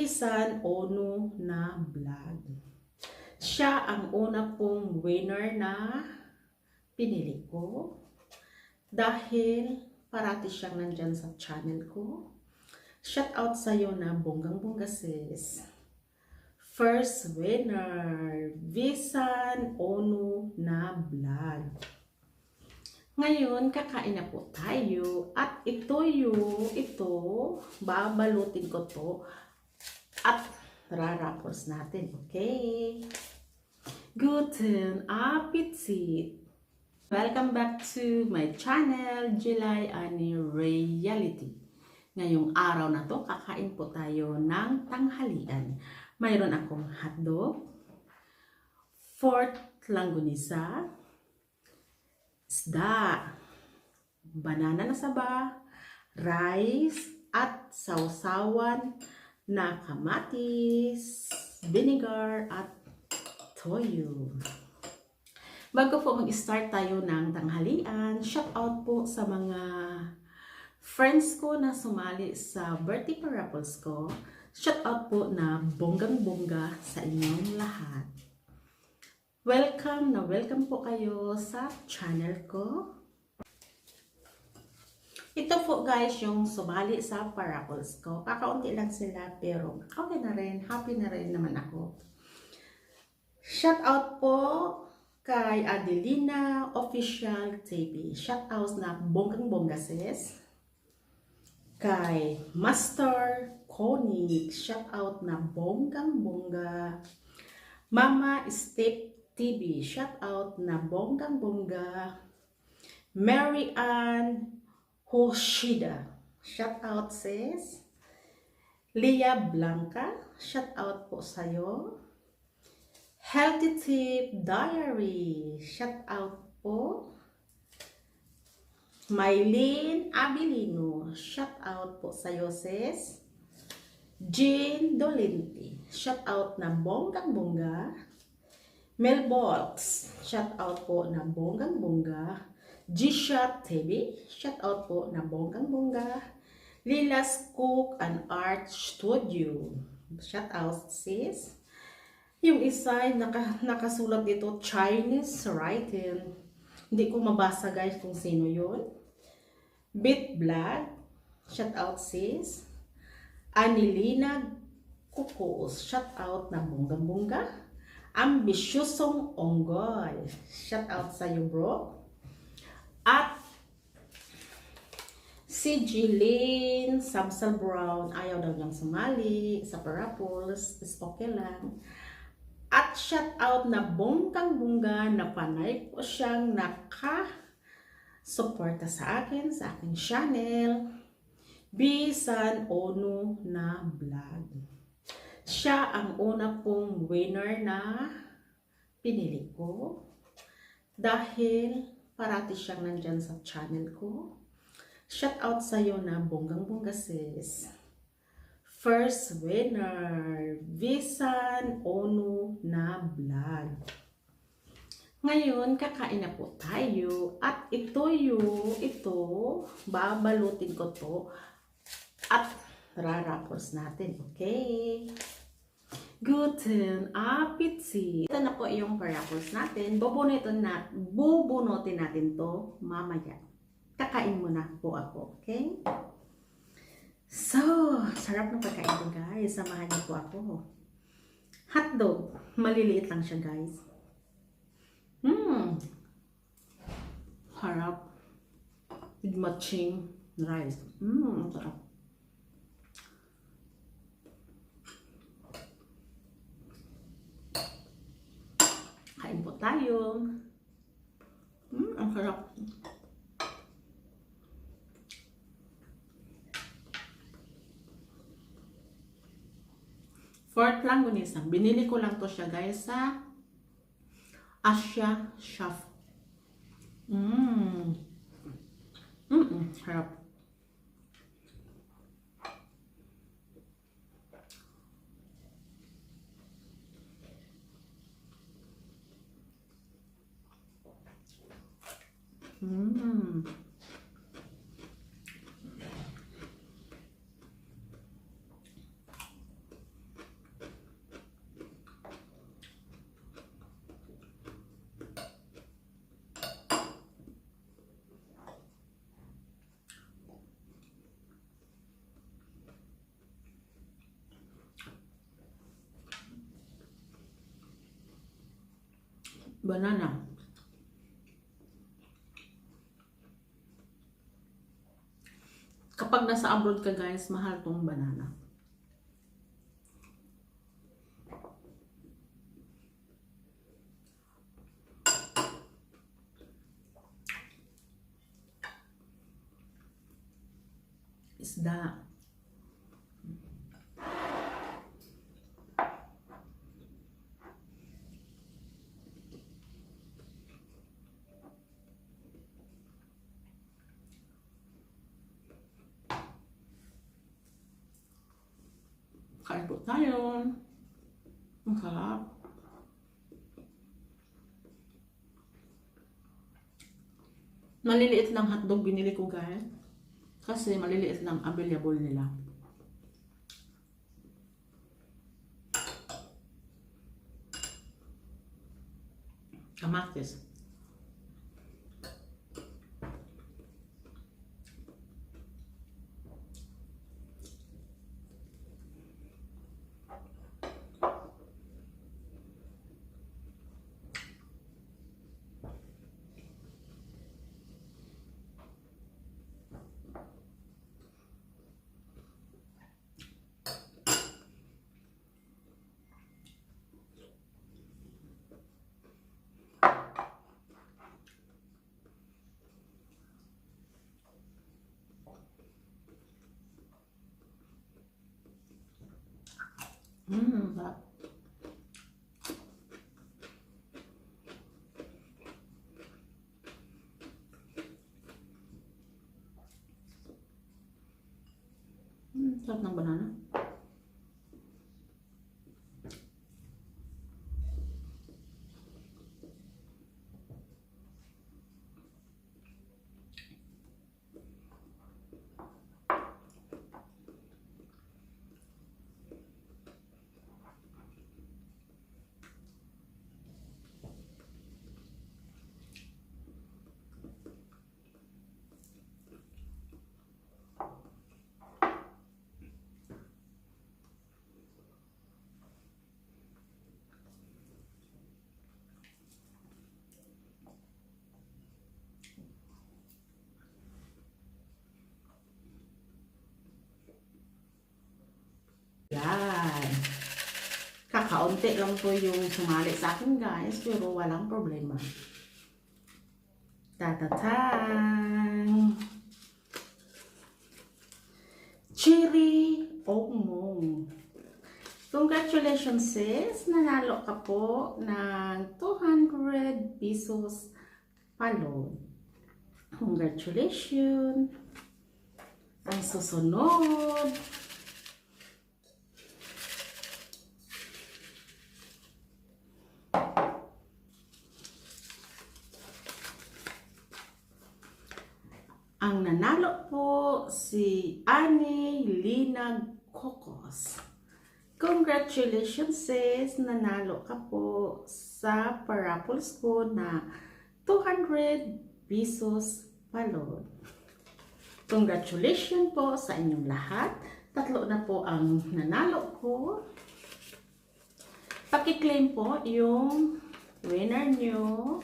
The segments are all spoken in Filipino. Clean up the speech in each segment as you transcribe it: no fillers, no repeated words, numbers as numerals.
San Ono na vlog. Siya ang una pong winner na pinili ko dahil parati siyang nandyan sa channel ko. Shout out sa'yo na bonggang-bongga sis. First winner, San Ono na vlog. Ngayon, kakain na po tayo at ito, babalutin ko to at rarapos natin, okay? Guten Appetit! Welcome back to my channel, Jellai Reality. Ngayong araw na to, kakain po tayo ng tanghalian. Mayroon akong hotdog, pork langgunisa, isda, banana na saba, rice, at sausawan na kamatis, vinegar, at toyo. Bago po mag-start tayo ng tanghalian, shout out po sa mga friends ko na sumali sa birthday parables ko. Shout out po na bonggang-bongga sa inyong lahat. Welcome na welcome po kayo sa channel ko. Ito po guys yung sumali sa parables ko. Kakaunti lang sila pero okay na rin. Happy na rin naman ako. Shout out po kay Adelina Official TV. Shout out na bonggang-bongga sis. Kay Master Konig. Shout out na bonggang-bongga. Mama Step TV, shout out na bonggang-bongga. Mary Ann Hoshida, shout out sis. Leah Blanca, shout out po sa'yo. Healthy Tip Diary, shout out po. Mylene Abilino, shout out po sa'yo sis. Jean Dolente, shout out na bonggang-bongga. Melbox, shout out po na bonggang-bongga. G-Shot TV, shout out po na bonggang-bongga. Lila's Cook and Art Studio, shout out sis. Yung isa ay nakasulat dito Chinese writing. Hindi ko mabasa guys kung sino yun. Bit Blood, shout out sis. Aneling Kukus, shout out na bonggang-bongga. Ambisyosong Onggoy, shout out sa iyo bro. At si Geline Brown, ayaw daw niyang sumali sa parables, is okay lang. At shout out na bonggang-bongga na panay po siyang naka-suporta sa akin, sa aking channel, San Ono na vlog. Siya ang una pong winner na pinili ko dahil parati siyang nandyan sa channel ko. Shout out sa'yo na bonggang-bongga sis. First winner, San Ono na vlog. Ngayon, kakain na po tayo at ito, babalutin ko to at rarapos natin, okay? Guten Appetit! Ito na po yung parables natin. Bubunutin natin to mamaya. Kakain muna po ako, okay? So, sarap ng pagkain ko guys. Samahan niyo po ako. Hotdog. Maliliit lang siya guys. Harap. With matching rice. Sarap. Kain po tayo. Ang sarap. Pork langgunisa. Binili ko lang to siya guys sa Asia Chef. Sarap. Banana. Kapag nasa abroad ka guys, mahal tong banana. Isda. Kain po tayo. Ang sarap. Maliliit lang hotdog binili ko guys. Kasi maliliit lang available nila. Kamatis. Sarap. Sarap ng banana. Yan. Kakaunti lang po yung sumali sa akin guys, pero walang problema. Tatatang! Cherry Ongmong. Congratulations sis! Nanalo ka po ng 200 pesos palod. Congratulations! Ang susunod. Ang nanalo po si Aneling Kukus. Congratulations sis! Nanalo ka po sa paraffles ko na 200 pesos palod. Congratulations po sa inyong lahat. Tatlo na po ang nanalo ko. Paki-claim po yung winner nyo.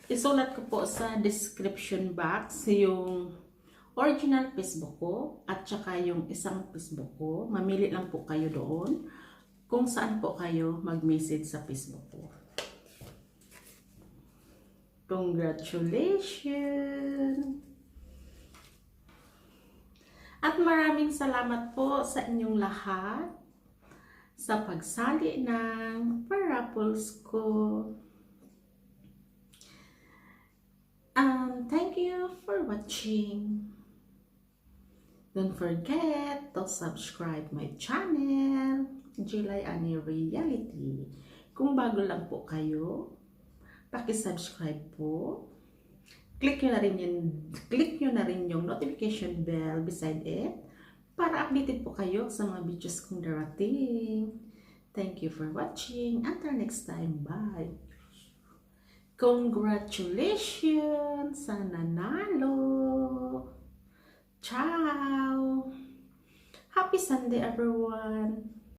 Isulat ko po sa description box yung original Facebook ko at saka yung isang Facebook ko. Mamili lang po kayo doon kung saan po kayo mag-message sa Facebook ko. Congratulations! At maraming salamat po sa inyong lahat sa pagsali ng paraffles ko. Thank you for watching. Don't forget to subscribe my channel, Jellai Ani Reality. Kung bago lang po kayo, paki-subscribe po. Click nyo na rin yung notification bell beside it para updated po kayo sa mga videos kong darating. Thank you for watching. Until next time, bye! Congratulations sa nanalo! Ciao! Happy Sunday everyone!